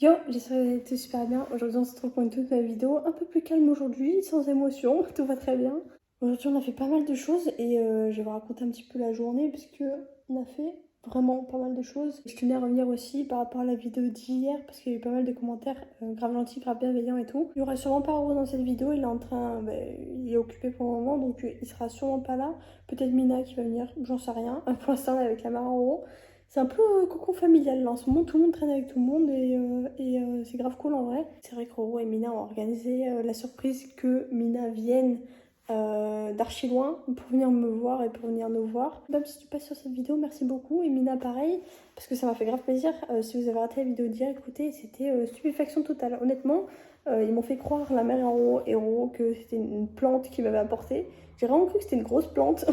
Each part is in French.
Yo, j'espère que vous allez tous super bien. Aujourd'hui, on se retrouve pour une toute nouvelle vidéo, un peu plus calme aujourd'hui, sans émotion, tout va très bien. Aujourd'hui, on a fait pas mal de choses et je vais vous raconter un petit peu la journée puisque on a fait vraiment pas mal de choses. Je tenais à revenir aussi par rapport à la vidéo d'hier parce qu'il y a eu pas mal de commentaires grave gentils, grave bienveillants et tout. Il y aura sûrement pas Roro dans cette vidéo, il est en train, il est occupé pour le moment donc il sera sûrement pas là. Peut-être Mina qui va venir, j'en sais rien. Pour l'instant, là, avec la mère Roro. C'est un peu cocon familial là en ce moment, tout le monde traîne avec tout le monde et c'est grave cool en vrai. C'est vrai que Roro et Mina ont organisé la surprise que Mina vienne d'archi loin pour venir me voir et pour venir nous voir. Même si tu passes sur cette vidéo, merci beaucoup. Et Mina pareil, parce que ça m'a fait grave plaisir. Si vous avez raté la vidéo d'hier, écoutez, c'était stupéfaction totale. Honnêtement, ils m'ont fait croire, la mère et Roro, que c'était une plante qui m'avait apporté. J'ai vraiment cru que c'était une grosse plante.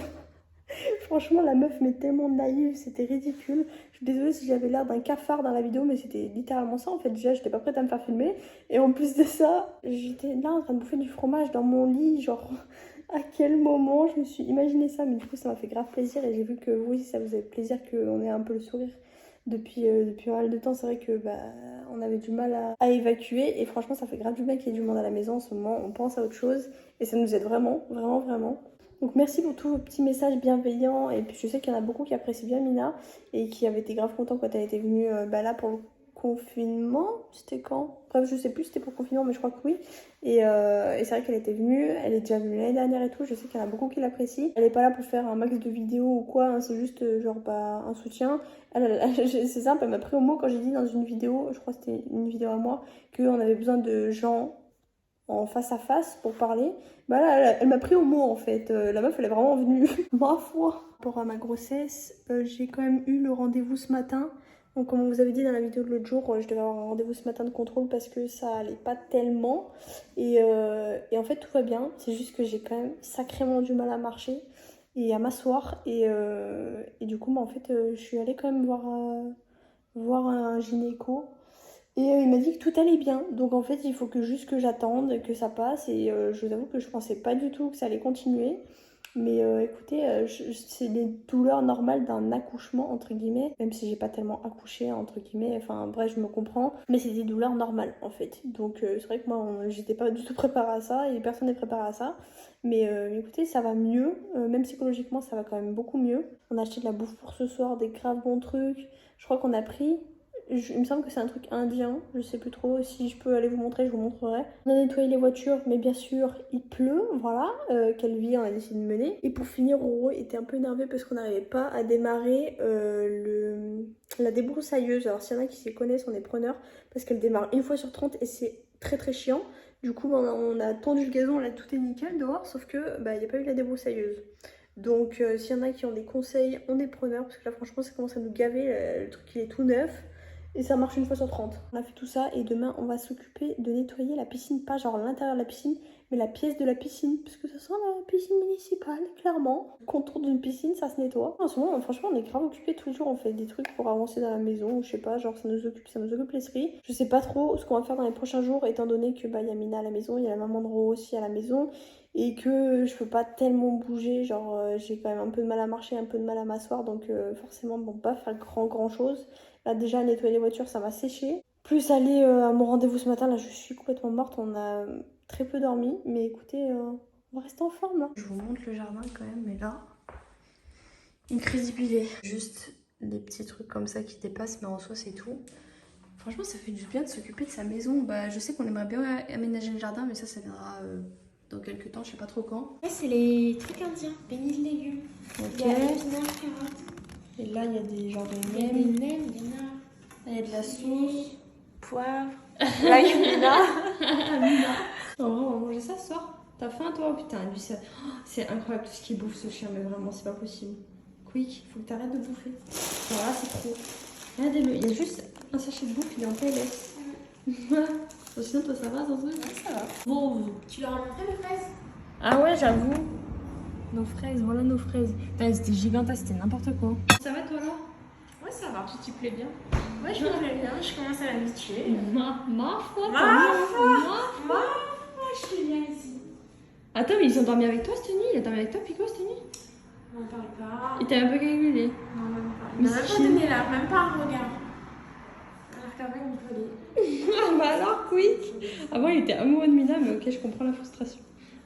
Franchement, la meuf m'est tellement naïve, c'était ridicule. Je suis désolée si j'avais l'air d'un cafard dans la vidéo, mais c'était littéralement ça. En fait, déjà, j'étais pas prête à me faire filmer. Et en plus de ça, j'étais là en train de bouffer du fromage dans mon lit. Genre, à quel moment je me suis imaginé ça? Mais du coup, ça m'a fait grave plaisir. Et j'ai vu que vous aussi, ça vous avait plaisir qu'on ait un peu le sourire depuis pas mal de temps. C'est vrai que on avait du mal à évacuer. Et franchement, ça fait grave du bien qu'il y ait du monde à la maison en ce moment. On pense à autre chose. Et ça nous aide vraiment, vraiment, vraiment. Donc merci pour tous vos petits messages bienveillants et puis je sais qu'il y en a beaucoup qui apprécient bien Mina et qui avaient été grave contents quand elle était venue là pour le confinement, c'était quand? Bref je sais plus si c'était pour le confinement mais je crois que oui et c'est vrai qu'elle était venue, elle est déjà venue l'année dernière et tout, je sais qu'il y en a beaucoup qui l'apprécient. Elle est pas là pour faire un max de vidéos ou quoi, hein, c'est juste un soutien. C'est simple, elle m'a pris au mot quand j'ai dit dans une vidéo, je crois que c'était une vidéo à moi, qu'on avait besoin de gens en face à face pour parler. Bah là, elle m'a pris au mot en fait. La meuf, elle est vraiment venue. Ma foi. Par rapport à ma grossesse, j'ai quand même eu le rendez-vous ce matin. Donc, comme on vous avait dit dans la vidéo de l'autre jour, je devais avoir un rendez-vous ce matin de contrôle parce que ça allait pas tellement. Et en fait, tout va bien. C'est juste que j'ai quand même sacrément du mal à marcher et à m'asseoir. Et du coup, en fait, je suis allée quand même voir un gynéco. Et il m'a dit que tout allait bien. Donc en fait, il faut juste que j'attende, que ça passe. Et je vous avoue que je pensais pas du tout que ça allait continuer. Mais écoutez, c'est les douleurs normales d'un accouchement, entre guillemets. Même si j'ai pas tellement accouché, entre guillemets. Enfin bref, je me comprends. Mais c'est des douleurs normales, en fait. Donc c'est vrai que moi, j'étais pas du tout préparée à ça. Et personne n'est préparé à ça. Mais écoutez, ça va mieux. Même psychologiquement, ça va quand même beaucoup mieux. On a acheté de la bouffe pour ce soir, des graves bons trucs. Je crois qu'on a pris... Il me semble que c'est un truc indien, je sais plus trop. Si je peux aller vous montrer, je vous montrerai. On a nettoyé les voitures, mais bien sûr, il pleut, voilà. Quelle vie on a décidé de mener. Et pour finir, Roro était un peu énervé parce qu'on n'arrivait pas à démarrer la débroussailleuse. Alors, s'il y en a qui s'y connaissent, on est preneurs parce qu'elle démarre une fois sur 30 et c'est très très chiant. Du coup, on a tendu le gazon, là tout est nickel dehors, sauf que il n'y a pas eu la débroussailleuse. Donc, s'il y en a qui ont des conseils, on est preneurs parce que là, franchement, ça commence à nous gaver. Le truc, il est tout neuf. Et ça marche une fois sur 30. On a fait tout ça et demain on va s'occuper de nettoyer la piscine, pas genre l'intérieur de la piscine, mais la pièce de la piscine, parce que ça sent la piscine municipale, clairement. Le contour d'une piscine, ça se nettoie. En ce moment, franchement, on est grave occupés tous les jours, on fait des trucs pour avancer dans la maison, je sais pas, genre ça nous occupe l'esprit. Je sais pas trop ce qu'on va faire dans les prochains jours, étant donné que y a Mina à la maison, il y a la maman de Ro aussi à la maison, et que je peux pas tellement bouger, genre j'ai quand même un peu de mal à marcher, un peu de mal à m'asseoir, donc forcément, bon, pas faire grand chose. Là déjà nettoyer les voitures ça m'a séché. Plus aller à mon rendez-vous ce matin, là je suis complètement morte, on a très peu dormi. Mais écoutez, on va rester en forme là. Je vous montre le jardin quand même, mais là, incrédibilé. Juste des petits trucs comme ça qui dépassent, mais en soi c'est tout. Franchement ça fait du bien de s'occuper de sa maison. Bah je sais qu'on aimerait bien aménager le jardin, mais ça viendra dans quelques temps, je sais pas trop quand. Ouais, c'est les trucs indiens, bénis de légumes. Ok. Il y a épinards, carottes. Et là il y a des genres de Il y a des nems. nems, il y en a. Là il y a de la sauce. Poivre. Là il y a Mina. Mina. Oh, on va manger ça ce soir. T'as faim toi? Putain, lui ça... oh, c'est incroyable tout ce qu'il bouffe ce chien, mais vraiment c'est pas possible. Quick, faut que t'arrêtes de bouffer. Alors là c'est trop. Regardez-le, il y a juste un sachet de bouffe, il est en PLS. Sinon toi ça va sans truc? Ouais, ça va. Bon. Tu leur as montré les fraises? Ah ouais j'avoue. Nos fraises, voilà nos fraises. Putain, c'était gigantesque, c'était n'importe quoi. Ça va toi là? Ouais, ça va. Tu t'y plais bien? Ouais, je me plais bien, je commence à m'habituer. Ma foi, Je suis bien ici. Attends, mais ils ont dormi avec toi cette nuit? Il a dormi avec toi, Pico, cette nuit? On parle pas. Il t'a un peu calculé. Non, même pas. Il m'a même pas donné là, même pas un regard. Alors qu'avant, il me collait. alors, quick. Avant, il était amoureux de Mina, mais ok, je comprends la frustration.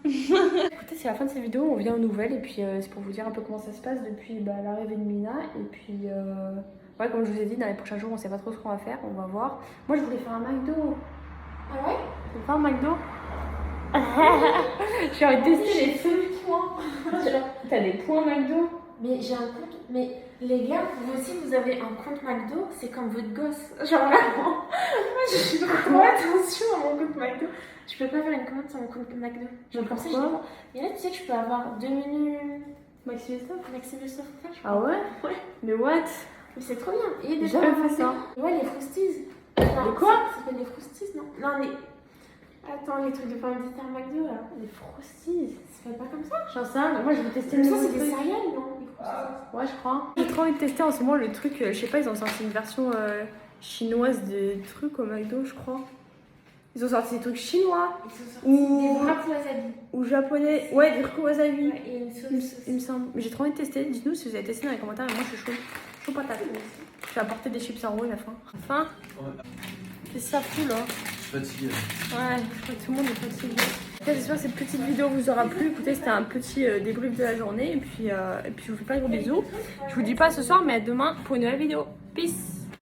Écoutez, c'est la fin de cette vidéo, on revient aux nouvelles et puis c'est pour vous dire un peu comment ça se passe depuis l'arrivée de Mina. Et puis, ouais, comme je vous ai dit, dans les prochains jours, on sait pas trop ce qu'on va faire, on va voir. Moi, je voulais faire un McDo. Ah ouais? Tu veux faire un McDo? J'ai envie de tester les semi-points. T'as des points McDo? Mais j'ai un compte. Mais les gars, vous aussi, vous avez un compte McDo, c'est comme votre gosse. Genre vraiment. Moi, je suis trop attention à mon compte McDo. Je peux pas faire une commande sur mon compte McDo. Genre comme ça, je dis bon. Et là, tu sais que je peux avoir 2 menus Maxi Stuff? Maximus Soft Flash. Ah ouais? Ouais. Mais what? Mais c'est trop bien. Et J'ai jamais fait ça. Ouais, les Frosties. Les quoi? Ça s'appelle les Frosties, non? Non, les. Attends, les trucs de pommes de terre McDo là. Les Frosties. Ça fait pas comme ça? J'en sais rien, moi je vais tester le Ça, nouveau c'est des truc. céréales, non? Les Frosties. Ouais, je crois. J'ai trop envie de tester en ce moment le truc, je sais pas, ils ont sorti une version chinoise des trucs au McDo, je crois. Ils ont sorti des trucs chinois Ils sont sortis Ou- des wraps wasabi. ou japonais. Ouais, des trucs au wasabi. Ouais, et une sauce. Il me semble. Mais j'ai trop envie de tester. Dites-nous si vous avez testé dans les commentaires. Et moi, je suis chaud. Chaud patate. Je vais apporter des chips en roux à la fin. Enfin, c'est ça fou là. Je suis fatigué. Ouais, je crois que tout le monde est fatigué. J'espère que cette petite vidéo vous aura plu. Écoutez, c'était un petit débrief de la journée. Et puis, je vous fais plein de gros bisous. Je vous dis pas ce soir, mais à demain pour une nouvelle vidéo. Peace!